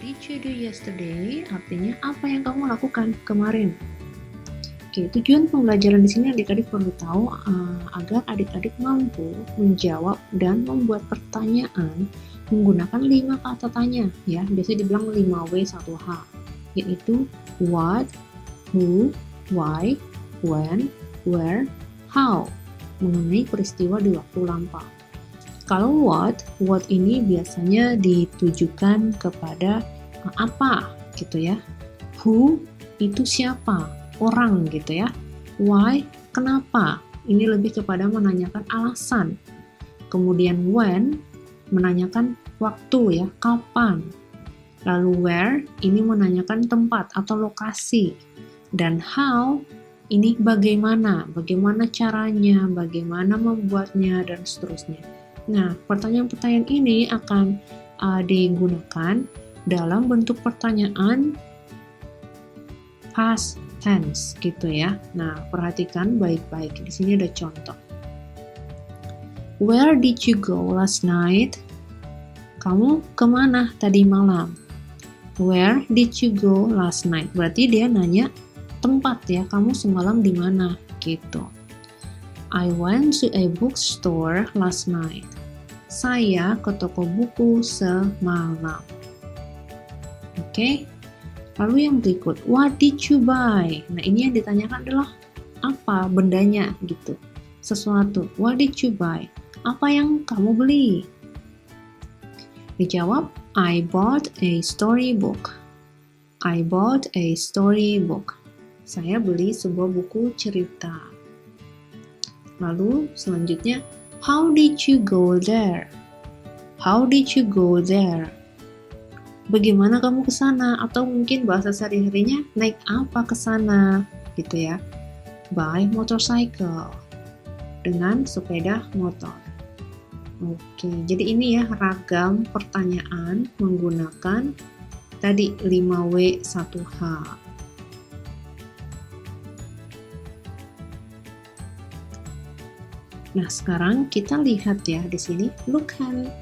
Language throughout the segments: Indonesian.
did you do yesterday? Artinya apa yang kamu lakukan kemarin. Oke, tujuan pembelajaran di sini adik-adik perlu tahu agar adik-adik mampu menjawab dan membuat pertanyaan menggunakan 5 kata tanya, ya. Biasanya dibilang 5W 1H, yaitu what, who, why, when, where, how, mengenai peristiwa di waktu lampau. Kalau what ini biasanya ditujukan kepada apa gitu ya. Who itu siapa, orang gitu ya. Why, kenapa, ini lebih kepada menanyakan alasan. Kemudian when, menanyakan waktu ya, kapan. Lalu where, ini menanyakan tempat atau lokasi. Dan how, ini bagaimana caranya, bagaimana membuatnya, dan seterusnya. Nah, pertanyaan-pertanyaan ini akan digunakan dalam bentuk pertanyaan past tense gitu ya. Nah, perhatikan baik-baik. Di sini ada contoh. Where did you go last night? Kamu kemana tadi malam? Where did you go last night? Berarti dia nanya tempat ya, kamu semalam di mana gitu. I went to a bookstore last night. Saya ke toko buku semalam. Oke. Lalu yang berikut, what did you buy? Nah, ini yang ditanyakan adalah apa bendanya gitu. Sesuatu. What did you buy? Apa yang kamu beli? Dijawab, I bought a storybook. I bought a storybook. Saya beli sebuah buku cerita. Lalu selanjutnya, how did you go there? How did you go there? Bagaimana kamu ke sana? Atau mungkin bahasa sehari-harinya naik apa ke sana? Gitu ya. By motorcycle. Dengan sepeda motor. Oke, jadi ini ya ragam pertanyaan menggunakan tadi 5W 1H. Nah, sekarang kita lihat ya di sini. Look at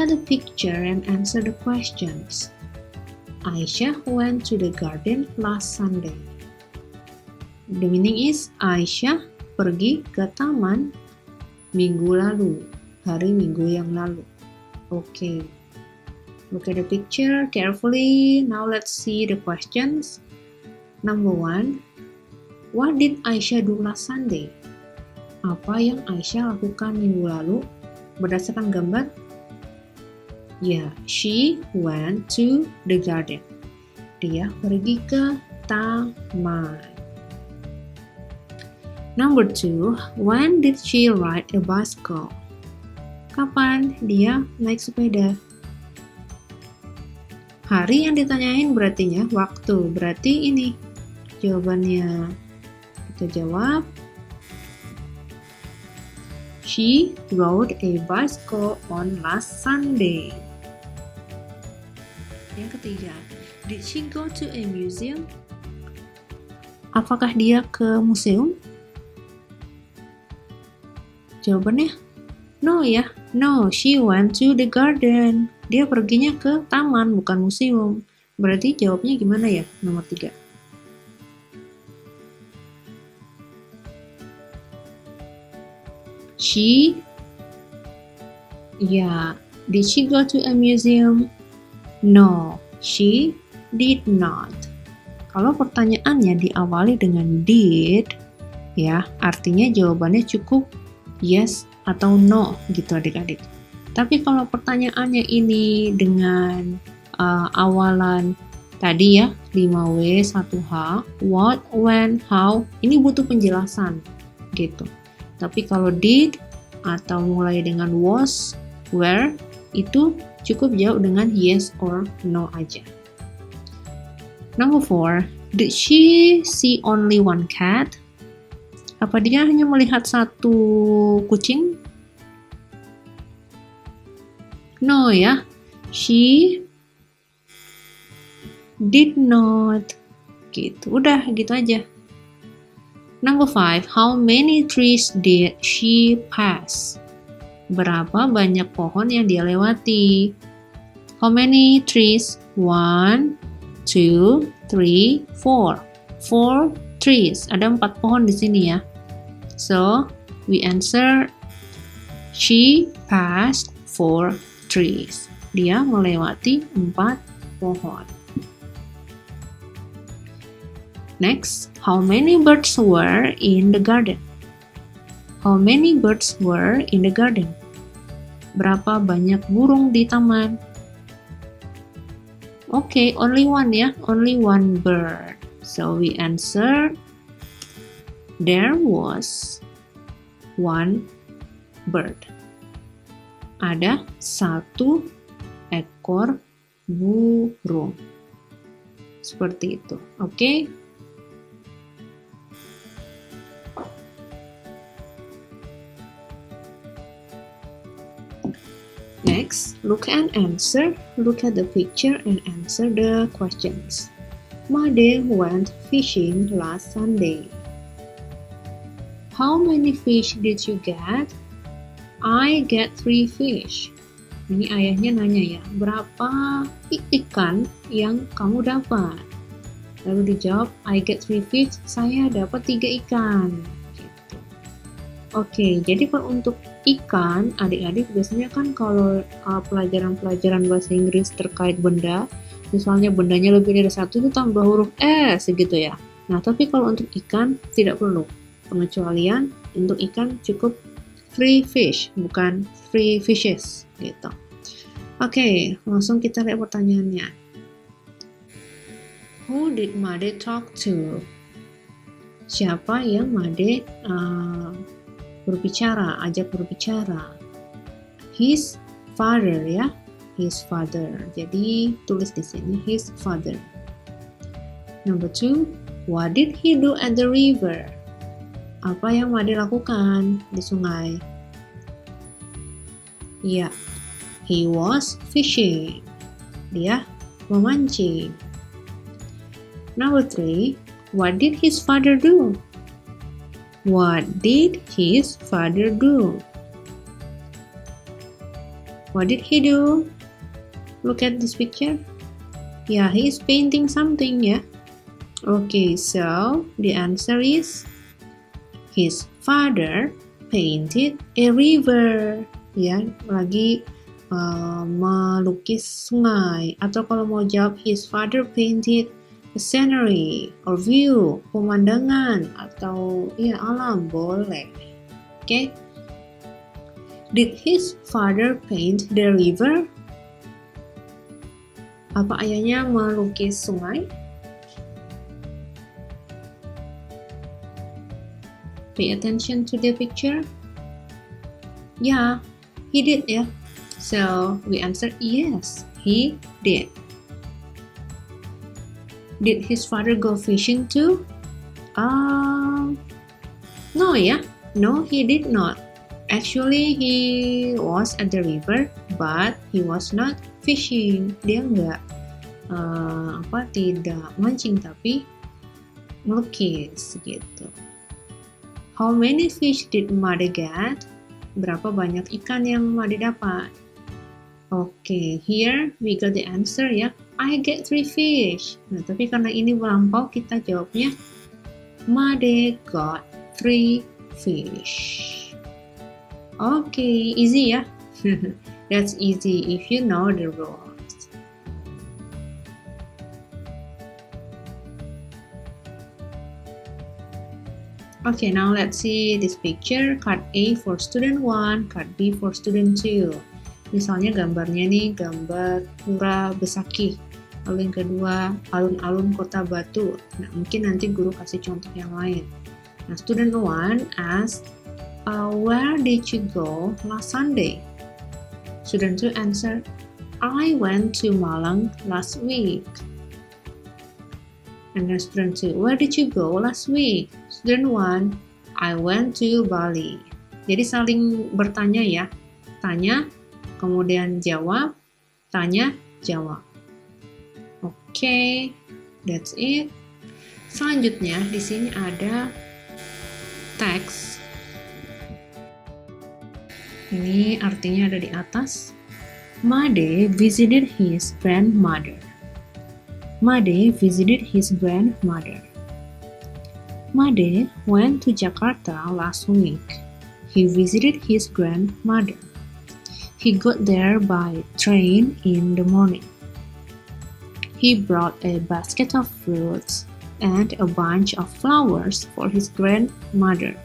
the picture and answer the questions. Aisyah went to the garden last Sunday. The meaning is Aisyah pergi ke taman minggu lalu, hari Minggu yang lalu. Okay. Look at the picture carefully. Now let's see the questions. Number 1. What did Aisyah do last Sunday? Apa yang Aisyah lakukan minggu lalu? Berdasarkan gambar, ya, she went to the garden. Dia pergi ke taman. Number 2, when did she ride a bicycle? Kapan dia naik sepeda? Hari yang ditanyain berarti waktu. Berarti ini jawabannya. Kita jawab, she rode a bicycle on last Sunday. Yang ketiga, did she go to a museum? Apakah dia ke museum? Jawabannya, no ya. No, she went to the garden. Dia perginya ke taman, bukan museum. Berarti jawabnya gimana ya? Nomor 3. Did she go to a museum? No, she did not. Kalau pertanyaannya diawali dengan did, ya, artinya jawabannya cukup yes atau no gitu adik-adik. Tapi kalau pertanyaannya ini dengan awalan tadi ya, 5W 1H, what, when, how, ini butuh penjelasan gitu. Tapi kalau did atau mulai dengan was, where, itu cukup jawab dengan yes or no aja. Number 4, did she see only one cat? Apa dia hanya melihat satu kucing? No ya, she did not. Gitu, udah gitu aja. Number 5, how many trees did she pass? Berapa banyak pohon yang dia lewati? How many trees? 1, 2, 3, 4. 4 trees. Ada 4 pohon di sini ya. So, we answer she passed 4 trees. Dia melewati 4 pohon. Next, how many birds were in the garden? How many birds were in the garden? Berapa banyak burung di taman? Okay, only one ya, only one bird. So we answer there was one bird. Ada 1 ekor burung. Seperti itu, oke? Next, look and answer. Look at the picture and answer the questions. Made went fishing last Sunday. How many fish did you get? I get 3 fish. Ini ayahnya nanya ya, berapa ikan yang kamu dapat? Lalu dijawab, I get 3 fish, saya dapat 3 ikan. Gitu. Oke, jadi kalau untuk ikan, adik-adik biasanya kan kalau pelajaran-pelajaran bahasa Inggris terkait benda, misalnya bendanya lebih dari 1 itu tambah huruf S gitu ya. Nah, tapi kalau untuk ikan tidak perlu. Pengecualian untuk ikan cukup 3 fish, bukan 3 fishes gitu. Oke, langsung kita lihat pertanyaannya. Who did Made talk to? Siapa yang Made berbicara, ajak berbicara? His father ya, his father. Jadi tulis di sini his father. Number 2, what did he do at the river? Apa yang Made lakukan di sungai? Ya, he was fishing. Dia memancing. Number 3, what did his father do? What did his father do? What did he do? Look at this picture. Yeah, he is painting something ya. Okay, so the answer is his father painted a river. Ya, lagi melukis sungai. Atau kalau mau jawab, his father painted a scenery or view, pemandangan atau ya alam, boleh. Okay. Did his father paint the river? Apa ayahnya melukis sungai? Pay attention to the picture. Yeah, he did ya. So we answer yes, he did. Did his father go fishing too? No ya. No, he did not. Actually, he was at the river, but he was not fishing. Dia nggak tidak mancing, tapi melukis gitu. How many fish did Made get? Berapa banyak ikan yang Made dapat? Okay, here we got the answer ya. I get 3 fish. Nah, tapi karena ini melampau, kita jawabnya Made got 3 fish. Okay, easy ya. That's easy if you know the rules. Okay, now let's see this picture. Card A for student 1, card B for student 2. Misalnya gambarnya nih, gambar Pura Besaki. Lalu yang kedua, alun-alun Kota Batu. Nah, mungkin nanti guru kasih contoh yang lain. Nah, student 1 asked, where did you go last Sunday? Student 2 answered, I went to Malang last week. And then student 2, where did you go last week? Student 1, I went to Bali. Jadi saling bertanya ya. Tanya, kemudian jawab, tanya, jawab. Oke, that's it. Selanjutnya di sini ada teks. Ini artinya ada di atas. Made visited his grandmother. Made visited his grandmother. Made went to Jakarta last week. He visited his grandmother. He got there by train in the morning. He brought a basket of fruits and a bunch of flowers for his grandmother.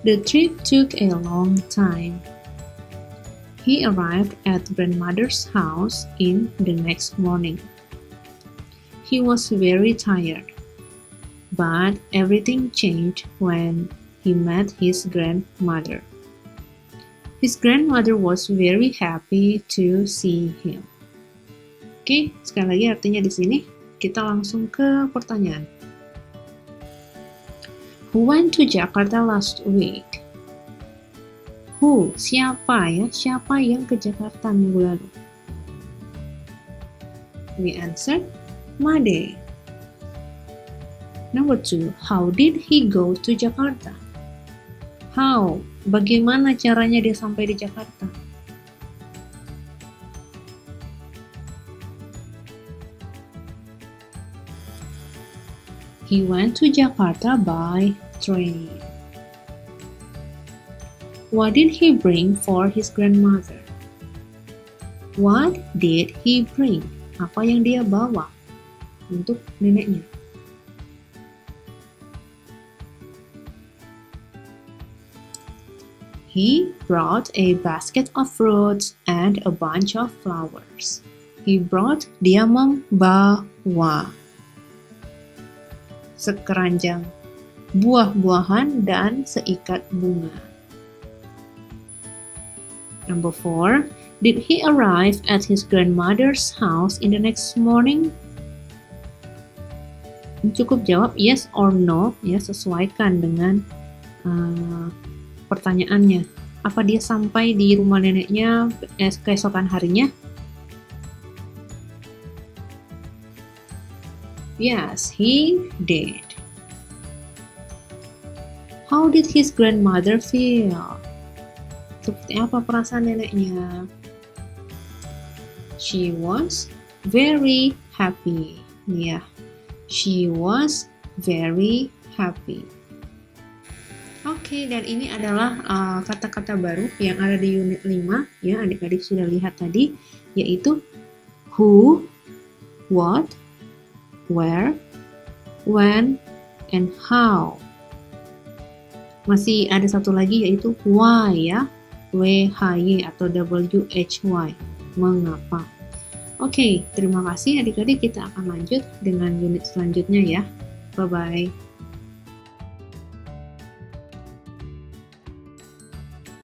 The trip took a long time. He arrived at grandmother's house in the next morning. He was very tired, but everything changed when he met his grandmother. His grandmother was very happy to see him. Oke, sekali lagi artinya di sini. Kita langsung ke pertanyaan. Who went to Jakarta last week? Who, siapa ya? Siapa yang ke Jakarta minggu lalu? We answered, Made. Number 2, how did he go to Jakarta? How, bagaimana caranya dia sampai di Jakarta? He went to Jakarta by train. What did he bring for his grandmother? What did he bring? Apa yang dia bawa untuk neneknya? He brought a basket of fruits and a bunch of flowers. He brought, dia membawa sekeranjang buah-buahan dan seikat bunga. Number 4, did he arrive at his grandmother's house in the next morning? Cukup jawab yes or no, ya, sesuaikan dengan pertanyaannya. Apa dia sampai di rumah neneknya keesokan harinya? Yes, he did. How did his grandmother feel? Seperti apa perasaan neneknya? She was very happy. Yeah, she was very happy. Oke, dan ini adalah kata-kata baru yang ada di unit 5, ya adik-adik sudah lihat tadi, yaitu who, what, where, when, and how. Masih ada satu lagi yaitu why, ya, WHY atau WHY, mengapa. Oke, terima kasih adik-adik, kita akan lanjut dengan unit selanjutnya ya. Bye-bye.